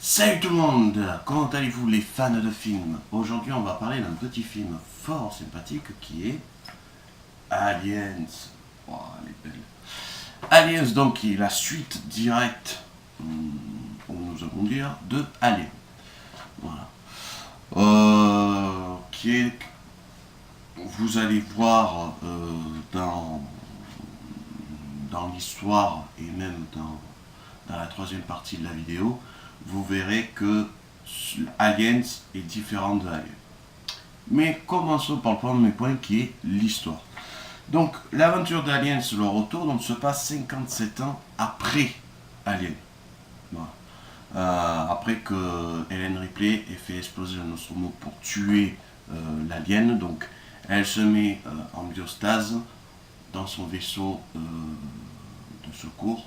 Salut tout le monde, comment allez-vous les fans de films? Aujourd'hui on va parler d'un petit film fort sympathique qui est Aliens. Oh, elle est belle. Aliens donc qui est la suite directe, nous allons dire, de Alien. Voilà. Qui est, vous allez voir dans l'histoire et même dans la troisième partie de la vidéo, vous verrez que Aliens est différent de Alien. Mais commençons par le premier point qui est l'histoire. Donc l'aventure d'Aliens, le retour, donc, se passe 57 ans après Alien. Voilà. Après que Ellen Ripley ait fait exploser le Nostromo pour tuer l'alien, donc elle se met en biostase dans son vaisseau de secours.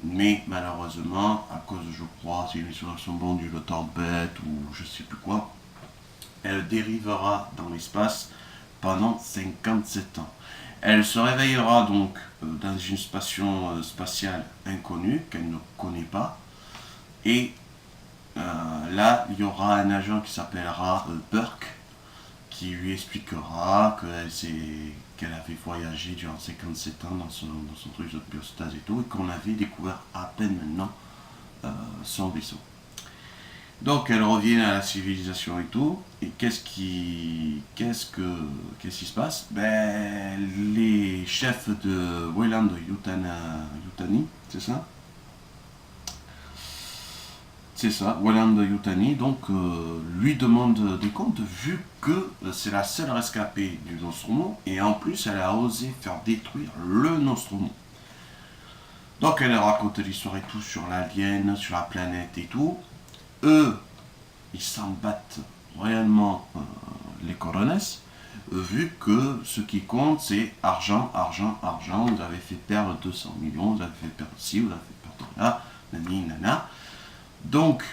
Mais malheureusement, à cause, je crois, si les souvenirs sont bons, du bête ou je sais plus quoi, elle dérivera dans l'espace pendant 57 ans. Elle se réveillera donc dans une station spatiale inconnue qu'elle ne connaît pas. Et là, il y aura un agent qui s'appellera Burke qui lui expliquera qu'elle avait voyagé durant 57 ans dans son truc de biostase et tout, et qu'on avait découvert à peine maintenant son vaisseau. Donc elle revient à la civilisation et tout, et qu'est-ce qui se passe? Ben, les chefs de Weyland Yutani, c'est ça? C'est ça, Weyland Yutani, donc lui demande des comptes vu que c'est la seule rescapée du Nostromo et en plus elle a osé faire détruire le Nostromo. Donc elle raconte l'histoire et tout sur l'alien, sur la planète et tout. Eux, ils s'en battent réellement les colonnes, vu que ce qui compte c'est argent, argent, argent. Vous avez fait perdre 200 millions, vous avez fait perdre ci, vous avez fait perdre là, nani, nana. Donc,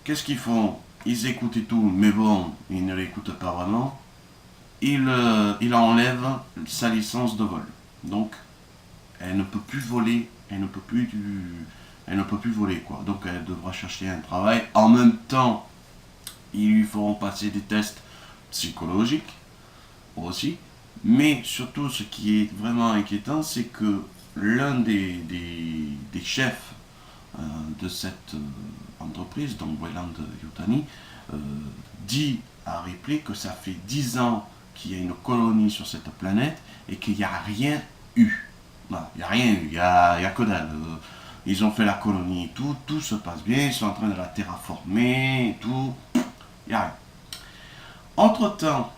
qu'est-ce qu'ils font? Ils écoutent et tout, mais bon, ils ne l'écoutent pas vraiment. Il enlève sa licence de vol. Donc, elle ne peut plus voler, elle ne peut plus voler, quoi. Donc, elle devra chercher un travail. En même temps, ils lui feront passer des tests psychologiques aussi. Mais surtout, ce qui est vraiment inquiétant, c'est que l'un des chefs de cette entreprise, donc Weyland Yutani, dit à Ripley que ça fait 10 ans qu'il y a une colonie sur cette planète et qu'il n'y a rien eu. Il n'y a rien eu, il n'y a que dalle. Ils ont fait la colonie et tout se passe bien, ils sont en train de la terraformer et tout. Il n'y a rien. Entre-temps,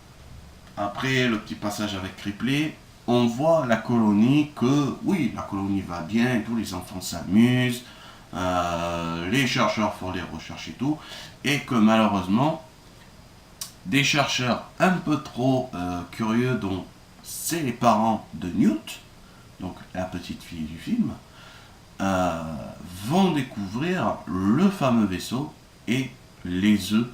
après le petit passage avec Ripley, on voit la colonie que, oui, la colonie va bien et tout, les enfants s'amusent, les chercheurs font des recherches et tout, et que malheureusement, des chercheurs un peu trop curieux, dont c'est les parents de Newt, donc la petite fille du film, vont découvrir le fameux vaisseau et les œufs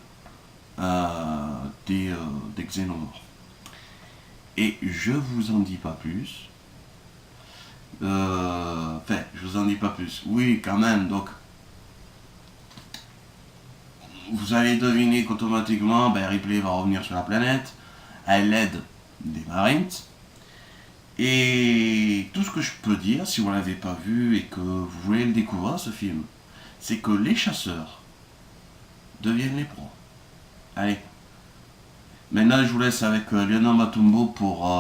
des xénomorphes. Et je vous en dis pas plus. Enfin, je vous en dis pas plus. Oui, quand même. Donc, vous allez deviner qu'automatiquement, ben, Ripley va revenir sur la planète à l'aide des Marines. Et tout ce que je peux dire, si vous ne l'avez pas vu et que vous voulez le découvrir, ce film, c'est que les chasseurs deviennent les pros. Allez. Maintenant, je vous laisse avec Lionel Matumbo pour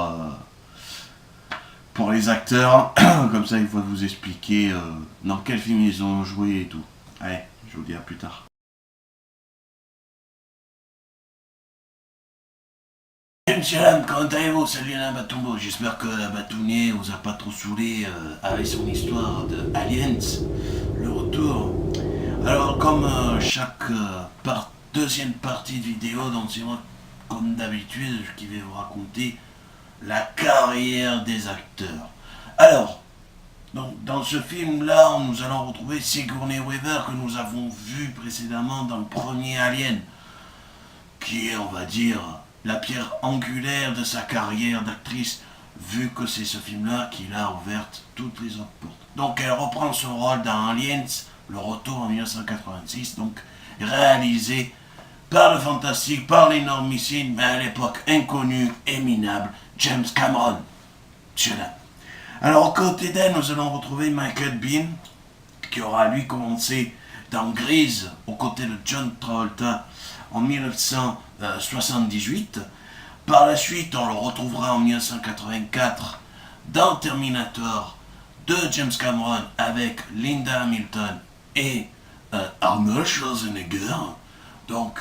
les acteurs. Comme ça, il va vous expliquer dans quel film ils ont joué et tout. Allez, je vous dis à plus tard. Monsieur Lam, comment allez-vous? Salut Lionel Matumbo. J'espère que la bâtonnier vous a pas trop saoulé avec son histoire de Aliens, le retour. Alors, comme chaque deuxième partie de vidéo, donc c'est moi, comme d'habitude, qui vais vous raconter la carrière des acteurs. Alors, donc, dans ce film-là, nous allons retrouver Sigourney Weaver que nous avons vu précédemment dans le premier Alien, qui est, on va dire, la pierre angulaire de sa carrière d'actrice, vu que c'est ce film-là qui l'a ouverte toutes les autres portes. Donc, elle reprend son rôle dans Aliens le retour en 1986, donc réalisé par le fantastique, par l'énormissime, mais à l'époque inconnu et minable, James Cameron. Tchadam. Alors, aux côtés d'elle, nous allons retrouver Michael Biehn, qui aura lui commencé dans Grease, aux côtés de John Travolta, en 1978. Par la suite, on le retrouvera en 1984 dans Terminator de James Cameron avec Linda Hamilton et Arnold Schwarzenegger. Donc,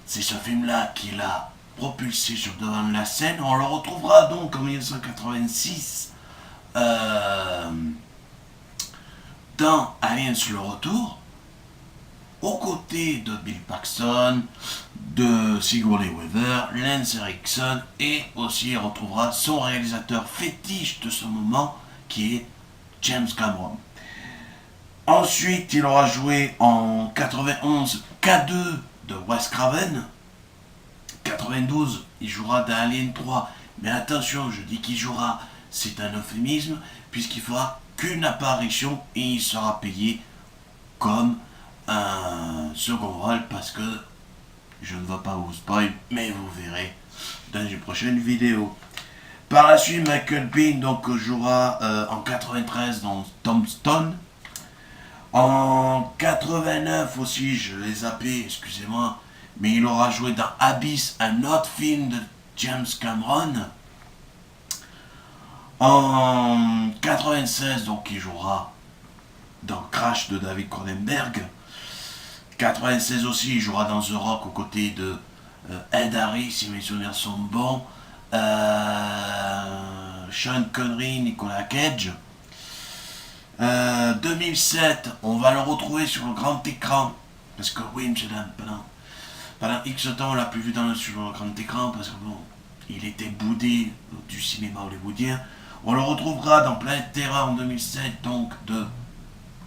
c'est ce film-là qui l'a propulsé sur devant de la scène. On le retrouvera donc en 1986 dans Aliens le Retour, aux côtés de Bill Paxton, de Sigourney Weaver, Lance Henriksen, et aussi il retrouvera son réalisateur fétiche de ce moment qui est James Cameron. Ensuite, il aura joué en 91 K2 de Wes Craven. 92, il jouera dans Alien 3. Mais attention, je dis qu'il jouera, c'est un euphémisme, puisqu'il fera qu'une apparition et il sera payé comme un second rôle, parce que je ne vais pas vous spoil, mais vous verrez dans une prochaine vidéo. Par la suite, Michael Biehn donc jouera en 93 dans Tombstone. En 89 aussi, je l'ai zappé, excusez-moi, mais il aura joué dans Abyss, un autre film de James Cameron. En 96, donc il jouera dans Crash de David Cronenberg. 96 aussi, il jouera dans The Rock aux côtés de Ed Harris, si mes souvenirs sont bons. Sean Connery, Nicolas Cage. 2007, on va le retrouver sur le grand écran. Parce que oui, monsieur dame, pendant X temps, on l'a plus vu sur le grand écran parce que bon, il était boudé du cinéma hollywoodien. On le retrouvera dans Planète Terreur en 2007, donc de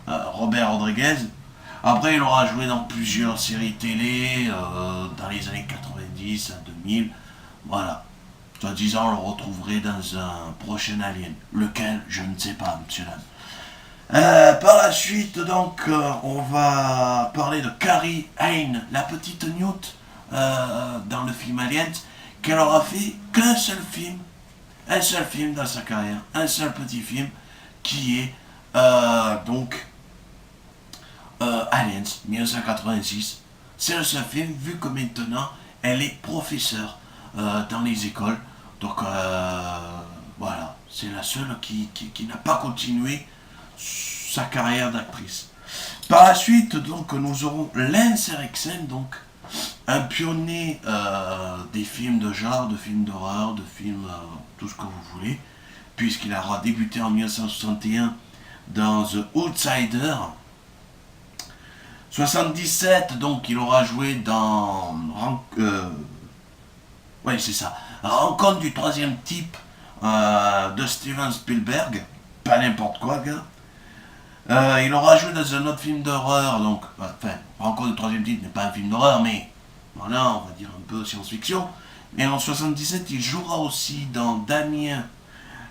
Robert Rodriguez. Après, il aura joué dans plusieurs séries télé dans les années 90 à 2000. Voilà. Soi-disant, on le retrouverait dans un prochain Alien. Lequel, je ne sais pas, monsieur dame. Par la suite, donc, on va parler de Carrie Hine, la petite Newt, dans le film Aliens, qu'elle aura fait qu'un seul film dans sa carrière, un seul petit film, qui est donc Aliens 1986. C'est le seul film, vu que maintenant elle est professeure dans les écoles. Donc voilà, c'est la seule qui n'a pas continué sa carrière d'actrice. Par la suite, donc, nous aurons Lance Henriksen, donc un pionnier des films de genre, de films d'horreur, de films tout ce que vous voulez, puisqu'il aura débuté en 1961 dans The Outsider. 77, donc il aura joué dans oui, c'est ça, Rencontre du troisième type de Steven Spielberg, pas n'importe quoi, gars. Il aura joué dans un autre film d'horreur, donc, enfin, Rencontre du troisième type n'est pas un film d'horreur, mais voilà, on va dire un peu science-fiction. Mais en 77, il jouera aussi dans Damien,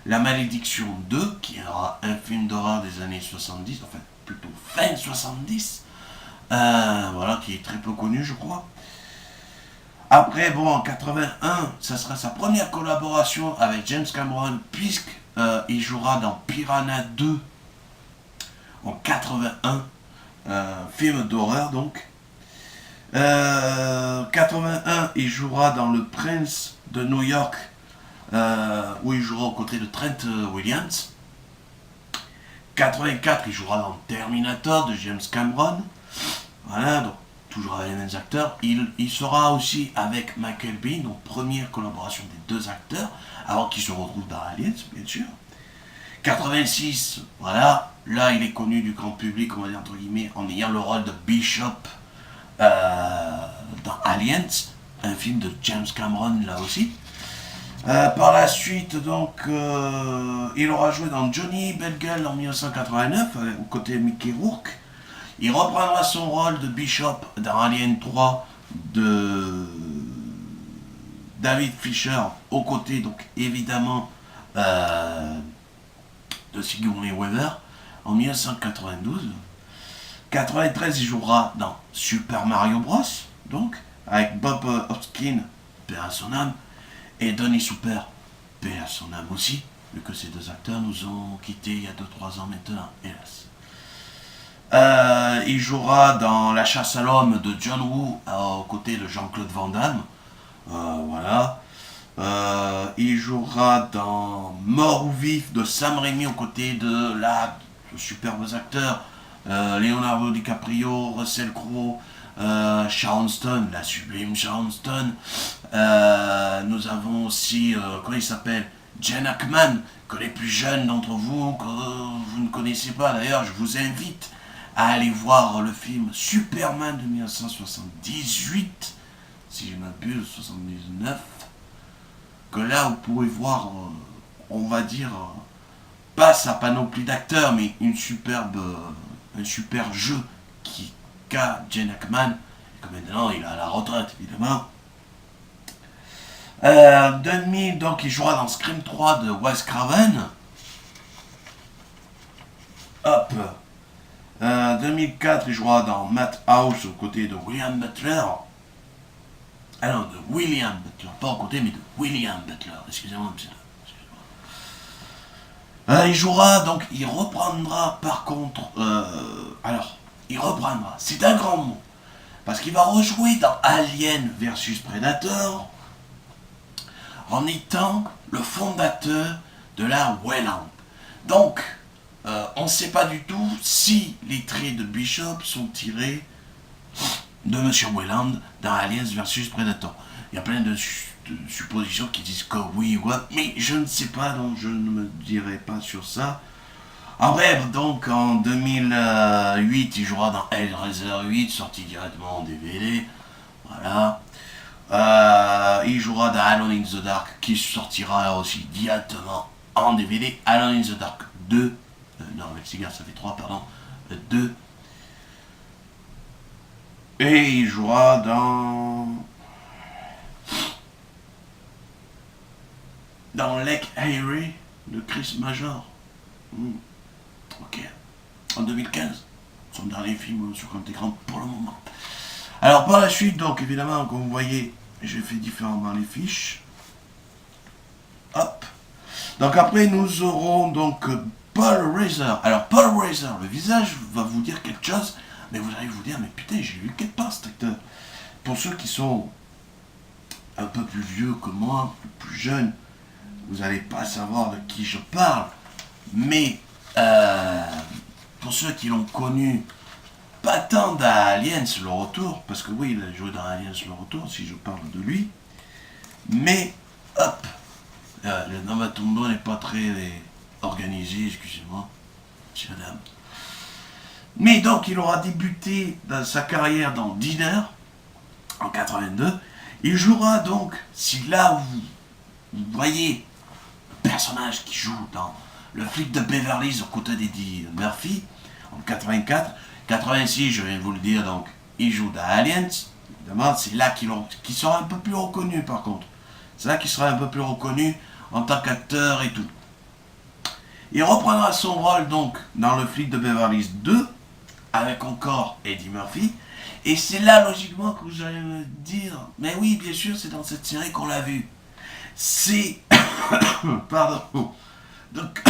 La Malédiction 2, qui aura un film d'horreur des années 70, enfin, plutôt fin 70, voilà, qui est très peu connu, je crois. Après, bon, en 81, ça sera sa première collaboration avec James Cameron, puisqu'il jouera dans Piranha 2 en 81, film d'horreur donc. 81, il jouera dans Le Prince de New York, où il jouera aux côtés de Trent Williams. 84, il jouera dans Terminator de James Cameron. Voilà, donc toujours avec les mêmes acteurs. Il sera aussi avec Michael Biehn, donc première collaboration des deux acteurs, avant qu'ils se retrouvent dans Aliens, bien sûr. 86, voilà, là il est connu du grand public, on va dire entre guillemets, en ayant le rôle de Bishop dans Aliens, un film de James Cameron là aussi. Par la suite, donc, il aura joué dans Johnny Bad Girl en 1989, aux côtés de Mickey Rourke. Il reprendra son rôle de Bishop dans Alien 3 de David Fisher, aux côtés, donc, évidemment, de Sigourney Weaver, en 1992. 93, il jouera dans Super Mario Bros. Donc, avec Bob Hopkins, paix à son âme, et Donny Super, paix à son âme aussi, vu que ces deux acteurs nous ont quittés il y a 2-3 ans maintenant, hélas. Il jouera dans La chasse à l'homme de John Woo aux côtés de Jean-Claude Van Damme. Voilà. Il jouera dans Mort ou Vif de Sam Raimi aux côtés de superbes acteurs Leonardo DiCaprio, Russell Crowe, Sharon Stone, la sublime Sharon Stone. Nous avons aussi, comment il s'appelle, Gene Hackman, que les plus jeunes d'entre vous, que vous ne connaissez pas d'ailleurs, je vous invite à aller voir le film Superman de 1978, si je m'abuse, 79, que là vous pouvez voir, on va dire, pas sa panoplie d'acteurs, mais un super jeu qu'a Gene Hackman, et que maintenant il est à la retraite évidemment. 2000, donc il jouera dans Scream 3 de Wes Craven. Hop. 2004, il jouera dans Madhouse aux côtés de William Butler. Ah non, de William Butler, pas aux côtés, mais de William Butler. Excusez-moi, monsieur. Il jouera, donc il reprendra par contre. Alors, il reprendra, c'est un grand mot. Parce qu'il va rejouer dans Alien versus Predator en étant le fondateur de la Weyland. Donc, on ne sait pas du tout si les traits de Bishop sont tirés de M. Weyland dans Aliens versus Predator. Il y a plein de suppositions qui disent que oui, ouais, mais je ne sais pas, donc je ne me dirai pas sur ça. En bref, donc en 2008, il jouera dans Hellraiser 8, sorti directement en DVD. Voilà. Il jouera dans Alone in the Dark, qui sortira aussi directement en DVD. Alone in the Dark 2. Non, avec cigare, ça fait 3, pardon. 2. Et il jouera dans Lake Erie de Chris Major. Ok. En 2015. Son dernier film sur grand écran pour le moment. Alors par la suite, donc évidemment, comme vous voyez, j'ai fait différemment les fiches. Hop. Donc après, nous aurons donc Paul Reiser. Alors Paul Reiser, le visage va vous dire quelque chose, mais vous allez vous dire, mais putain, j'ai vu quelque part cet acteur. Pour ceux qui sont un peu plus vieux que moi, plus jeunes, vous n'allez pas savoir de qui je parle. Mais pour ceux qui l'ont connu, pas tant dans Aliens le retour, parce que oui, il a joué dans Aliens le retour, si je parle de lui. Mais, hop, le Navatombo n'est pas très organisé, excusez-moi, monsieur madame. Mais donc, il aura débuté dans sa carrière dans Dinner, en 82. Il jouera donc, si là vous voyez le personnage qui joue dans Le flic de Beverly Hills aux côtés d'Eddie Murphy, en 84. 86, je viens de vous le dire, donc, il joue dans Aliens. Évidemment, c'est là qu'il sera un peu plus reconnu, par contre. C'est là qu'il sera un peu plus reconnu en tant qu'acteur et tout. Il reprendra son rôle, donc, dans Le flic de Beverly Hills 2, avec encore Eddie Murphy. Et c'est là, logiquement, que vous allez me dire, mais oui, bien sûr, c'est dans cette série qu'on l'a vu. C'est... Pardon. Donc...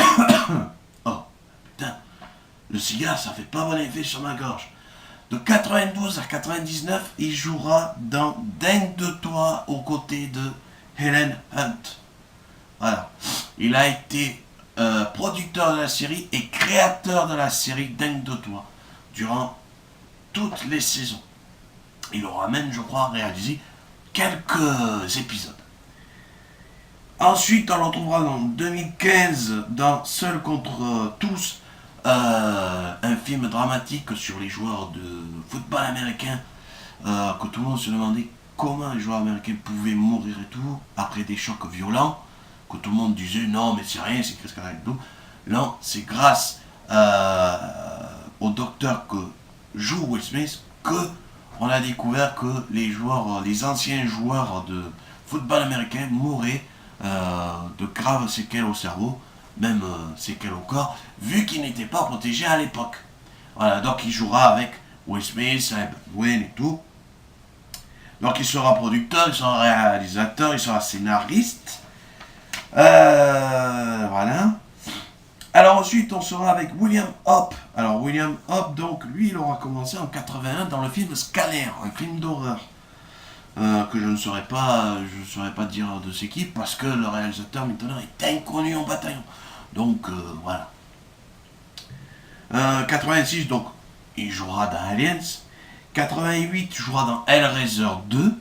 Oh, putain. Le cigare, ça fait pas bon effet sur ma gorge. De 92 à 99, il jouera dans Dingue de toi aux côtés de Helen Hunt. Voilà. Il a été producteur de la série et créateur de la série Dingue de toi durant toutes les saisons. Il aura même, je crois, réalisé quelques épisodes. Ensuite, on le retrouvera en 2015 dans Seul contre tous, un film dramatique sur les joueurs de football américain, que tout le monde se demandait comment les joueurs américains pouvaient mourir et tout, après des chocs violents, que tout le monde disait non mais c'est rien, c'est Chris Carré et tout. Non, c'est grâce au docteur que joue Will Smith que on a découvert que les anciens joueurs de football américain mouraient de graves séquelles au cerveau, même séquelles au corps, vu qu'ils n'étaient pas protégés à l'époque. Voilà, donc il jouera avec Will Smith, Alec Baldwin et tout. Donc il sera producteur, il sera réalisateur, il sera scénariste. Voilà. Alors ensuite, on sera avec William Hope. Alors William Hope, donc lui, il aura commencé en 81 dans le film Scanner, un film d'horreur. Que je ne saurais pas dire de c'est qui, parce que le réalisateur maintenant est inconnu en bataillon. Donc voilà. 86, donc il jouera dans Aliens. 88, il jouera dans Hellraiser 2.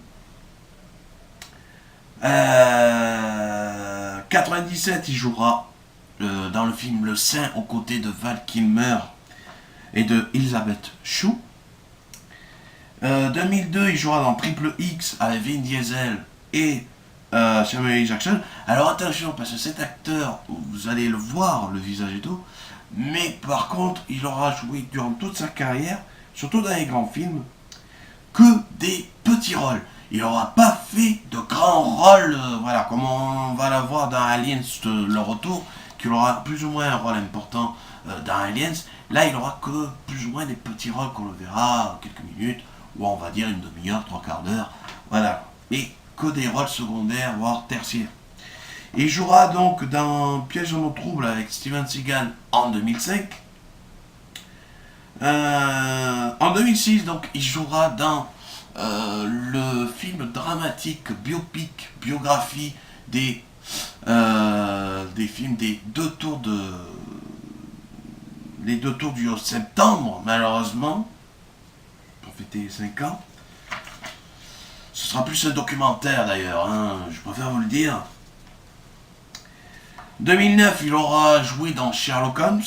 97, il jouera dans le film Le Saint aux côtés de Val Kilmer et de Elizabeth Shue. 2002, il jouera dans Triple X avec Vin Diesel et Samuel L. Jackson. Alors attention, parce que cet acteur, vous allez le voir, le visage et tout, mais par contre, il aura joué durant toute sa carrière, surtout dans les grands films, que des petits rôles. Il n'aura pas fait de grands rôles, voilà, comme on va la voir dans Aliens, le retour, qu'il aura plus ou moins un rôle important dans Aliens. Là, il aura que plus ou moins des petits rôles qu'on le verra quelques minutes, ou on va dire une demi-heure, trois quarts d'heure, voilà. Et que des rôles secondaires, voire tertiaires. Il jouera donc dans Piège en eau trouble avec Steven Seagal en 2005. En 2006, donc, il jouera dans le film dramatique, biographie des films des deux tours les deux tours du 11 septembre, malheureusement, pour fêter les 5 ans. Ce sera plus un documentaire d'ailleurs, hein, je préfère vous le dire. 2009, il aura joué dans Sherlock Holmes,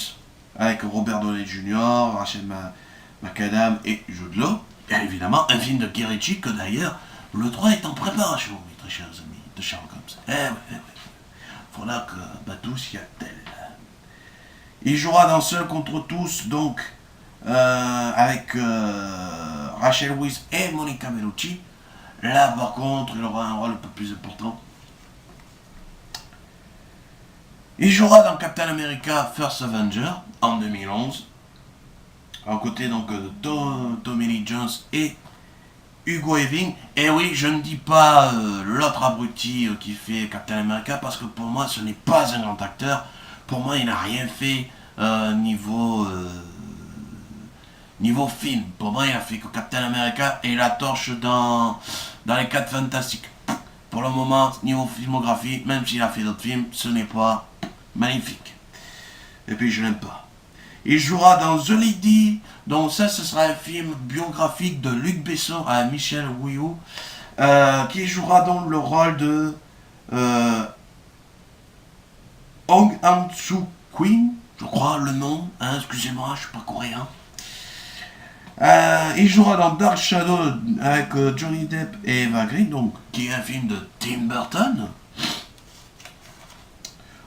avec Robert Downey Jr., Rachel McAdams et Jude Law. Bien évidemment, un film de Guy Ritchie que d'ailleurs, le 3 est en préparation, mes très chers amis, de Sherlock Holmes. Eh oui. Faudra que Batou s'y attelle. Il jouera dans Seul contre tous, donc, avec Rachel Weisz et Monica Bellucci. Là, par contre, il aura un rôle un peu plus important. Il jouera dans Captain America First Avenger en 2011, aux côtés donc de Tommy Lee Jones et Hugo Weaving. Et oui, je ne dis pas l'autre abruti qui fait Captain America, parce que pour moi, ce n'est pas un grand acteur. Pour moi, il n'a rien fait niveau film. Pour moi, il a fait que Captain America et la torche dans les 4 Fantastiques. Pour le moment, niveau filmographie, même s'il a fait d'autres films, ce n'est pas magnifique. Et puis je l'aime pas. Il jouera dans The Lady, donc ça ce sera un film biographique de Luc Besson à Michel Wouillou, qui jouera dans le rôle de Hong Han-soo Queen, je crois le nom, hein, excusez-moi, je suis pas coréen. Il jouera dans Dark Shadow avec Johnny Depp et Eva Green, donc qui est un film de Tim Burton.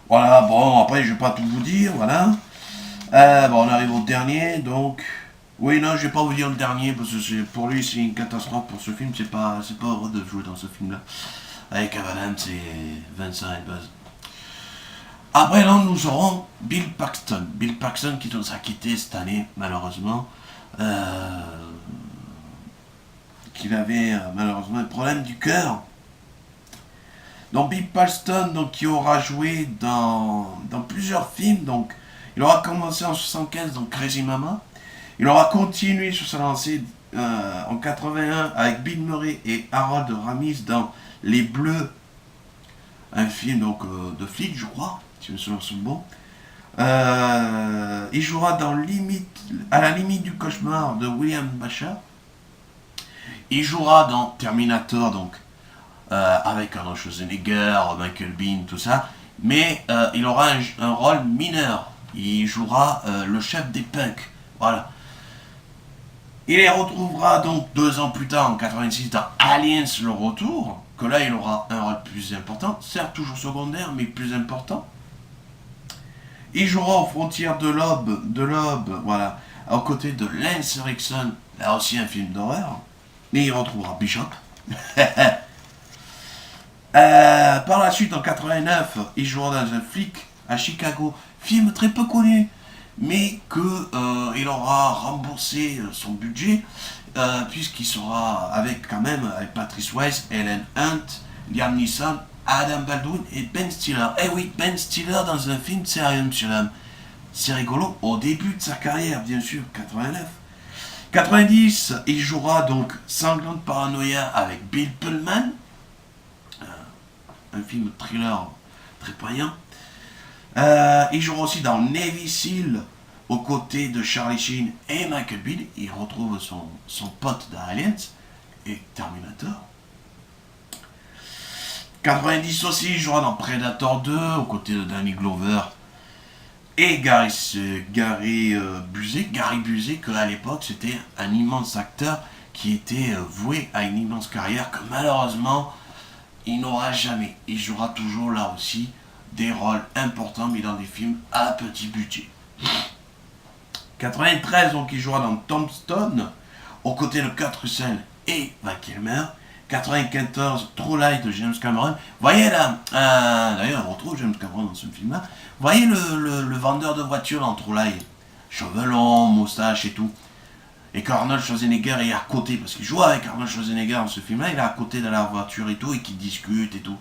Voilà, bon, après je vais pas tout vous dire, voilà. Bon, on arrive au dernier, donc... Oui, non, je vais pas vous dire le dernier, parce que pour lui c'est une catastrophe pour ce film, c'est pas heureux de jouer dans ce film-là. Avec Avalanche et Vincent Elbaz. Après, là, nous aurons Bill Paxton. Bill Paxton qui nous a quittés cette année, malheureusement. Qu'il avait malheureusement un problème du cœur. Donc Bill Paxton, donc, qui aura joué dans plusieurs films. Donc, il aura commencé en 75 dans Crazy Mama. Il aura continué sur sa lancée en 81 avec Bill Murray et Harold Ramis dans Les Bleus, un film donc de flic, je crois, si mes souvenirs sont bons. Il jouera dans à la limite du cauchemar de William Bashar. Il jouera dans Terminator, donc avec Arnold Schwarzenegger, Michael Biehn, tout ça. Mais il aura un rôle mineur. Il jouera le chef des punks. Voilà. Il les retrouvera donc 2 ans plus tard, en 86, dans Aliens le retour. Que là, il aura un rôle plus important. Certes, toujours secondaire, mais plus important. Il jouera aux frontières de l'aube, voilà, aux côtés de Lance Henriksen, là aussi un film d'horreur. Et il retrouvera Bishop. Par la suite, en 89, il jouera dans un flic à Chicago, film très peu connu, mais qu'il aura remboursé son budget, puisqu'il sera avec quand même avec Patrice Swayze, Helen Hunt, Liam Neeson, Adam Baldwin et Ben Stiller. Eh oui, Ben Stiller dans un film sérieux sur l'homme. C'est rigolo, au début de sa carrière, bien sûr, 89. 90, il jouera donc Sanglante Paranoia avec Bill Pullman, un film thriller très poignant. Il jouera aussi dans Navy Seal aux côtés de Charlie Sheen et Michael Biehn. Il retrouve son pote d'Aliens et Terminator. 90 aussi, il jouera dans Predator 2 aux côtés de Danny Glover et Gary Busey, que à l'époque c'était un immense acteur qui était voué à une immense carrière que malheureusement il n'aura jamais. Il jouera toujours là aussi des rôles importants mais dans des films à petit budget. 93, donc il jouera dans Tombstone aux côtés de Kurt Russell et Val Kilmer. 94, True Lies de James Cameron. Voyez là, d'ailleurs on retrouve James Cameron dans ce film-là. Voyez le vendeur de voitures dans True Lies, cheveux longs, moustache et tout. Et qu'Arnold Schwarzenegger est à côté, parce qu'il joue avec Arnold Schwarzenegger dans ce film-là, il est à côté de la voiture et tout, et qui discute et tout,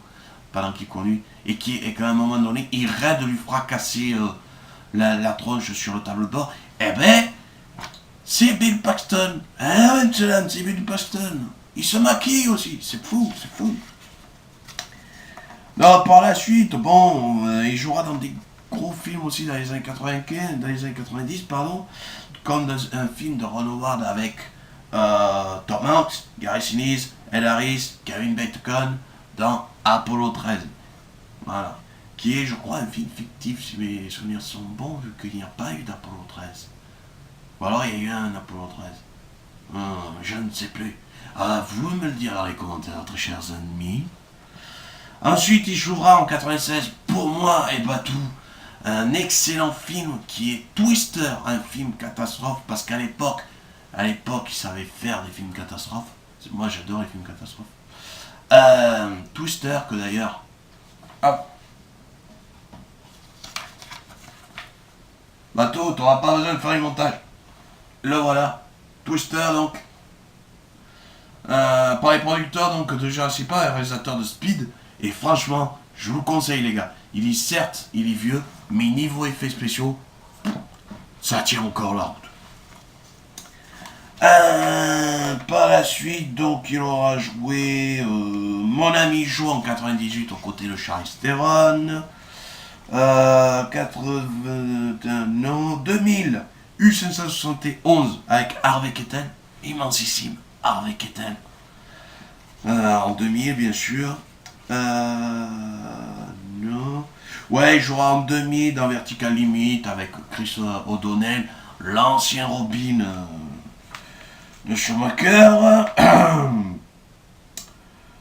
pendant qu'il conduit, et qu'à un moment donné, il rêve de lui fracasser la tronche sur le tableau de bord. Eh ben, c'est Bill Paxton. Ah ouais, c'est Bill Paxton. Il se maquille aussi, c'est fou, c'est fou. Non, par la suite, bon, il jouera dans des gros films aussi dans les années 95, dans les années 90, pardon, comme dans un film de Ron Howard avec Tom Hanks, Gary Sinise, Ed Harris, Kevin Bacon dans Apollo 13. Voilà. Qui est, je crois, un film fictif, si mes souvenirs sont bons, vu qu'il n'y a pas eu d'Apollo 13. Ou alors il y a eu un Apollo 13. Je ne sais plus. Vous me le direz dans les commentaires, très chers ennemis. Ensuite, il jouera en 96, pour moi et Batou, un excellent film qui est Twister, un film catastrophe, parce qu'à l'époque, il savait faire des films catastrophes. Moi, j'adore les films catastrophes. Twister, que d'ailleurs... Hop. Bateau, t'auras pas besoin de faire le montage. Le voilà. Twister, donc. Par les producteurs donc, de Jurassic Park et réalisateur de Speed. Et franchement, je vous le conseille, les gars. Certes, il est vieux, mais niveau effets spéciaux, ça tient encore la route. Par la suite, donc, il aura joué Mon ami Joe en 98 aux côtés de Charlize Theron. 2000, U571 avec Harvey Keitel, immensissime Harvey Keitel. En 2000, bien sûr. Non. Ouais, il jouera en 2000 dans Vertical Limit avec Chris O'Donnell, l'ancien Robin de Schumacher.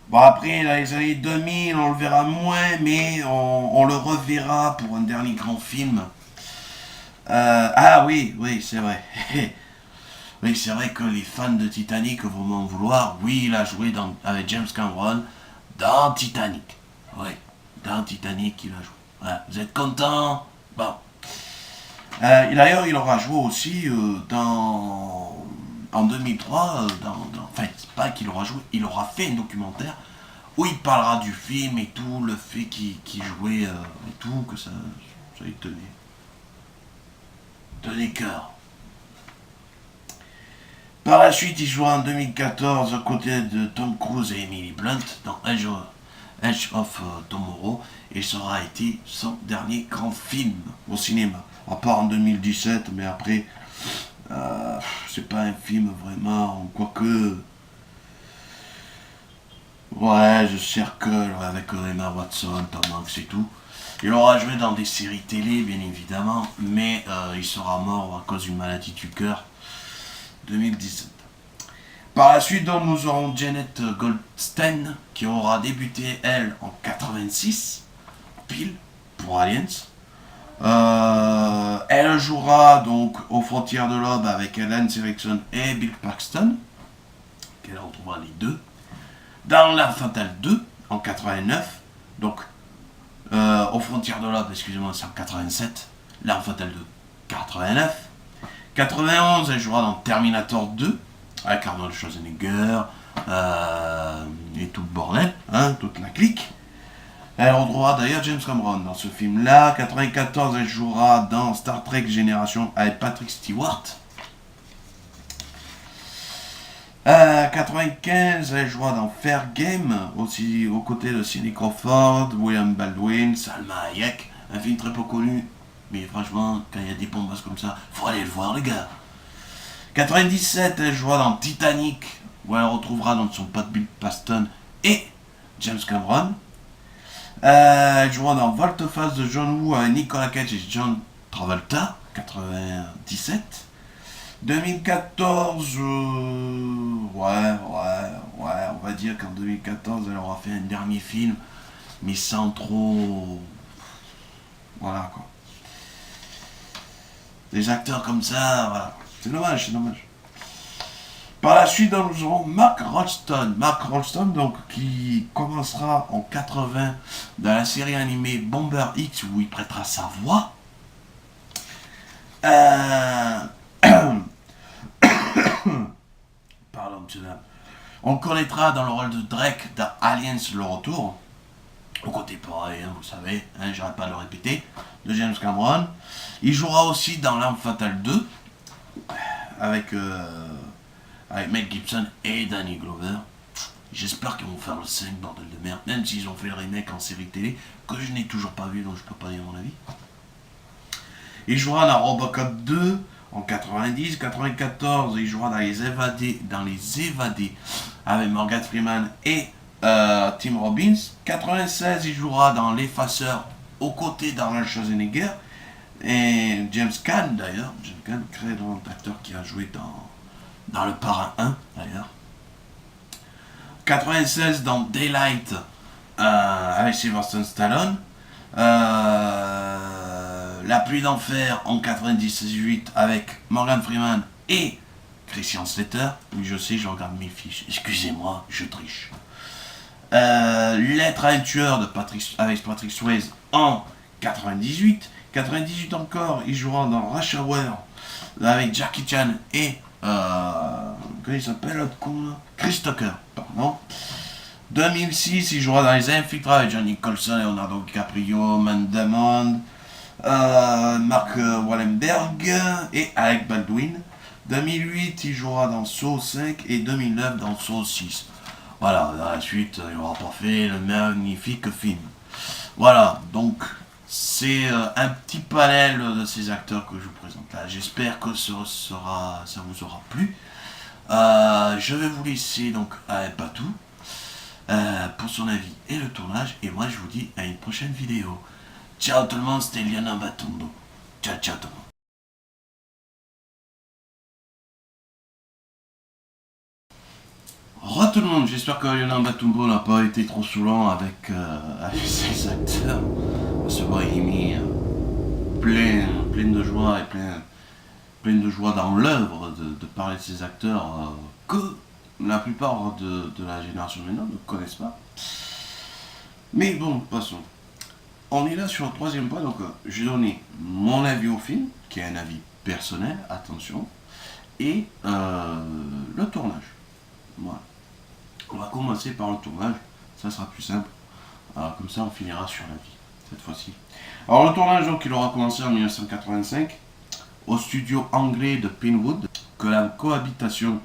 Bon, après, dans les années 2000, on le verra moins, mais on le reverra pour un dernier grand film. Oui, c'est vrai. Oui, c'est vrai que les fans de Titanic vont m'en vouloir. Oui, il a joué avec James Cameron dans Titanic. Oui, dans Titanic, il a joué. Voilà. Vous êtes contents? Bon. D'ailleurs, il aura joué aussi en 2003, enfin, c'est pas qu'il aura joué, il aura fait un documentaire où il parlera du film et tout, le fait qu'il jouait et tout, que ça lui tenait cœur. Par la suite, il jouera en 2014 aux côtés de Tom Cruise et Emily Blunt dans Edge of Tomorrow, et ça aura été son dernier grand film au cinéma, à part en 2017, mais après, c'est pas un film vraiment, quoique... Ouais, The Circle avec Emma Watson, Tom Hanks et tout. Il aura joué dans des séries télé, bien évidemment, mais il sera mort à cause d'une maladie du cœur. 2017. Par la suite, donc, nous aurons Janet Goldstein qui aura débuté, elle, en 86, pile, pour Aliens. Elle jouera donc aux Frontières de l'Aube avec Lance Erickson et Bill Paxton, qu'elle retrouvera les deux. Dans La Fatale 2, en 89, donc aux Frontières de l'Aube, excusez-moi, c'est en 87, La Fatale 2. 89. 91, elle jouera dans Terminator 2, avec Arnold Schwarzenegger, et tout le bordel, hein, toute la clique. Elle retrouvera d'ailleurs James Cameron dans ce film-là. 94, elle jouera dans Star Trek Génération avec Patrick Stewart. 95, elle jouera dans Fair Game, aussi aux côtés de Cindy Crawford, William Baldwin, Salma Hayek, un film très peu connu, mais franchement, quand il y a des bombasses comme ça, faut aller le voir les gars. 97, elle jouera dans Titanic, où elle retrouvera donc son pote Bill Paxton et James Cameron. Elle jouera dans Volte-Face de John Woo avec Nicolas Cage et John Travolta, 97. 2014, on va dire qu'en 2014, elle aura fait un dernier film, mais sans trop... Voilà, quoi. Des acteurs comme ça, voilà. C'est dommage, c'est dommage. Par la suite, nous aurons Mark Rolston. Mark Rolston, donc, qui commencera en 80 dans la série animée Bomber X, où il prêtera sa voix. Pardon, monsieur dame. On le connaîtra dans le rôle de Drake dans Aliens le retour. Au côté pareil, hein, vous savez, hein, j'arrête pas de le répéter, de James Cameron. Il jouera aussi dans L'Arme Fatale 2 avec Mel Gibson et Danny Glover. J'espère qu'ils vont faire le 5, bordel de merde, même s'ils ont fait le remake en série télé, que je n'ai toujours pas vu, donc je peux pas dire mon avis. Il jouera dans Robocop 2 en 90, 94, il jouera dans Les Évadés avec Morgan Freeman et Tim Robbins. 96, il jouera dans L'Effaceur aux côtés d'Arnold Schwarzenegger et James Caan d'ailleurs. James Caan, très grand acteur qui a joué dans Le Parrain 1 d'ailleurs. 96 dans Daylight avec Sylvester Stallone. La pluie d'enfer en 98 avec Morgan Freeman et Christian Slater. Oui, je sais, je regarde mes fiches. Excusez-moi, je triche. Lettre à un tueur avec Patrick Swayze en 98. 98 encore, il jouera dans Rush Hour avec Jackie Chan et comment il s'appelle l'autre con là, Chris Tucker, pardon. 2006, il jouera dans Les Infiltrés avec Johnny Nicholson, Leonardo DiCaprio, Matt Damon, Mark Wallenberg et Alec Baldwin. 2008, il jouera dans Saw 5 et 2009 dans Saw 6. Voilà, dans la suite, il n'aura pas fait le magnifique film. Voilà, donc c'est un petit panel de ces acteurs que je vous présente là. J'espère que ça vous aura plu. Je vais vous laisser donc à Patou pour son avis et le tournage. Et moi, je vous dis à une prochaine vidéo. Ciao tout le monde, c'était Lionel Batumbo. Ciao, ciao tout le monde. Re tout le monde, j'espère que Lionel Batumbo n'a pas été trop saoulant avec ses acteurs. Ce bohémie plein de joie et plein de joie dans l'œuvre de parler de ces acteurs que la plupart de la génération maintenant ne connaissent pas. Mais bon, passons. On est là sur le troisième point, donc j'ai donné mon avis au film, qui est un avis personnel, attention, et le tournage. Voilà. On va commencer par le tournage, ça sera plus simple. Comme ça on finira sur l'avis, cette fois-ci. Alors le tournage, donc, il aura commencé en 1985, au studio anglais de Pinewood, que la cohabitation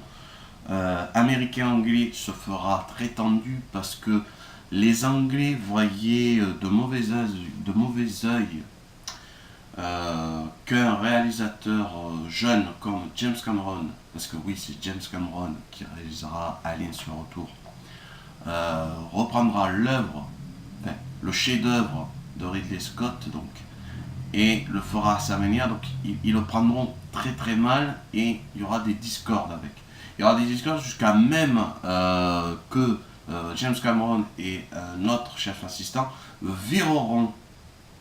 américain-anglais se fera très tendue parce que les Anglais voyaient de mauvais œil qu'un réalisateur jeune comme James Cameron, parce que oui, c'est James Cameron qui réalisera Aliens le retour, reprendra l'œuvre, enfin, le chef-d'œuvre de Ridley Scott, donc, et le fera à sa manière. Donc ils le prendront très très mal et il y aura des discordes avec. Il y aura des discordes jusqu'à même que James Cameron et notre chef assistant vireront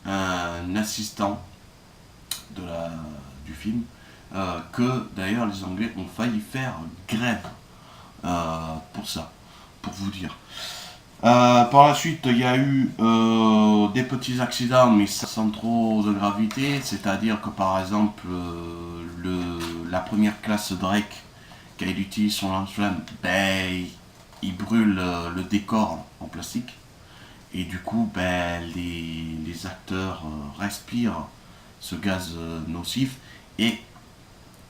un assistant du film, que d'ailleurs les Anglais ont failli faire grève pour ça, pour vous dire. Par la suite, il y a eu des petits accidents, mais sans trop de gravité. C'est-à-dire que par exemple, la première classe Drake, quand il utilise son lance-flamme, ben, il brûle le décor en plastique. Et du coup, ben, les acteurs respirent ce gaz nocif. Et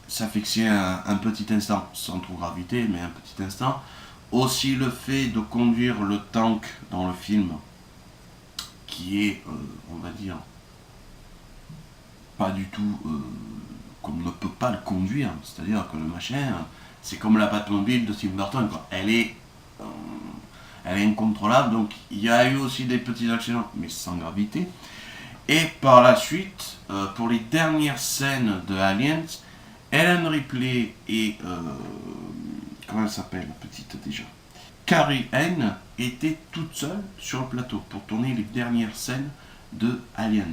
ça fait que c'est un petit instant, sans trop gravité, mais un petit instant. Aussi le fait de conduire le tank dans le film, qui est, on va dire, pas du tout qu'on ne peut pas le conduire. C'est-à-dire que le machin, c'est comme la Batmobile de Tim Burton, quoi. Elle est incontrôlable, donc il y a eu aussi des petits accidents, mais sans gravité. Et par la suite, pour les dernières scènes de Aliens, Ellen Ripley et comment elle s'appelle la petite déjà, Carrie Ann était toute seule sur le plateau pour tourner les dernières scènes de Aliens.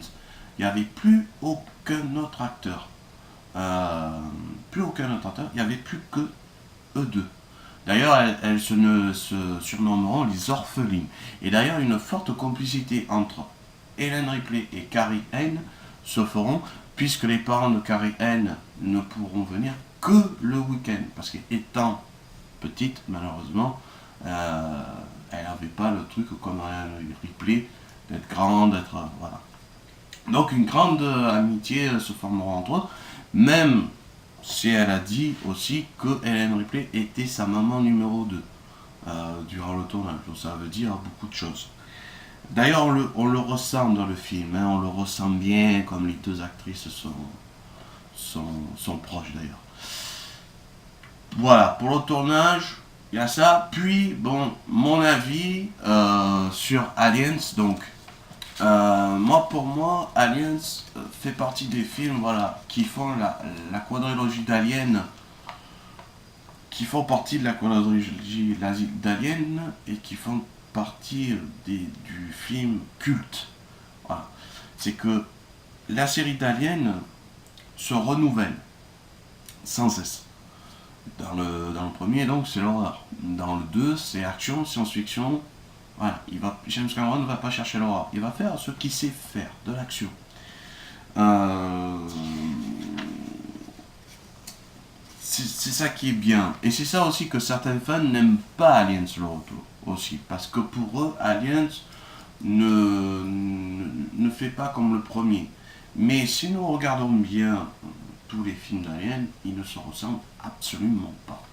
Il n'y avait plus aucun autre acteur. Il n'y avait plus que eux deux. D'ailleurs, elles se surnommeront les orphelines. Et d'ailleurs, une forte complicité entre Ellen Ripley et Carrie Ann se feront, puisque les parents de Carrie Ann ne pourront venir que le week-end. Parce qu'étant petite, malheureusement, elle n'avait pas le truc comme Ellen Ripley, d'être grande, voilà. Donc une grande amitié se formera entre eux, même si elle a dit aussi que Ellen Ripley était sa maman numéro 2 durant le tournage. Donc ça veut dire beaucoup de choses. D'ailleurs, on le ressent dans le film, hein, on le ressent bien, comme les deux actrices sont proches d'ailleurs. Voilà, pour le tournage, il y a ça. Puis, bon, mon avis sur Aliens, donc, pour moi, Aliens fait partie des films, voilà, qui font la quadrilogie d'Aliens, qui font partie de la quadrilogie d'Aliens et qui font partie du film culte. Voilà. C'est que la série d'Aliens se renouvelle sans cesse. Dans le premier, donc, c'est l'horreur. Dans le 2, c'est action, science-fiction. Voilà, James Cameron ne va pas chercher l'horreur. Il va faire ce qu'il sait faire, de l'action. C'est ça qui est bien. Et c'est ça aussi que certains fans n'aiment pas Aliens le retour aussi. Parce que pour eux, Aliens ne fait pas comme le premier. Mais si nous regardons bien tous les films d'Aliens, ils ne se ressemblent absolument pas.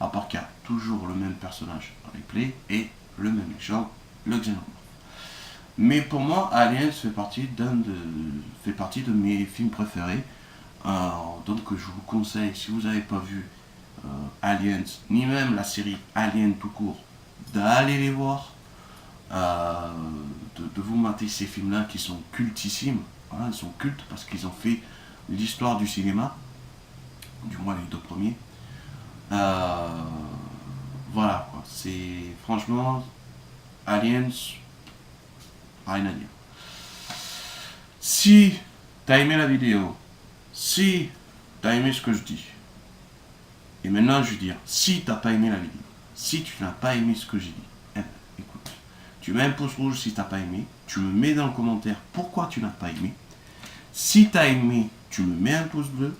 À part qu'il y a toujours le même personnage, Ripley, et le même méchant, le Xénomorphe. Mais pour moi, Aliens fait partie de mes films préférés. Donc je vous conseille, si vous n'avez pas vu Aliens, ni même la série Alien tout court, d'aller les voir, de vous mater ces films-là qui sont cultissimes. Voilà, ils sont cultes parce qu'ils ont fait l'histoire du cinéma, du moins les deux premiers. Voilà, quoi. C'est franchement Aliens, rien à dire. Si t'as aimé la vidéo, si t'as aimé ce que je dis, et maintenant je veux dire, si t'as pas aimé la vidéo, si tu n'as pas aimé ce que j'ai dit, eh ben, écoute, tu mets un pouce rouge si t'as pas aimé, tu me mets dans le commentaire pourquoi tu n'as pas aimé. Si t'as aimé, tu me mets un pouce bleu,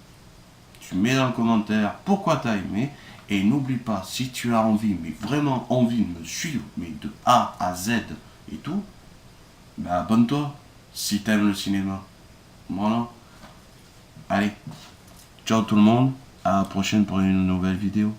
tu mets dans le commentaire pourquoi t'as aimé, et n'oublie pas, si tu as envie, mais vraiment envie de me suivre, mais de A à Z et tout, bah abonne-toi si t'aimes le cinéma. Voilà. Allez, ciao tout le monde, à la prochaine pour une nouvelle vidéo.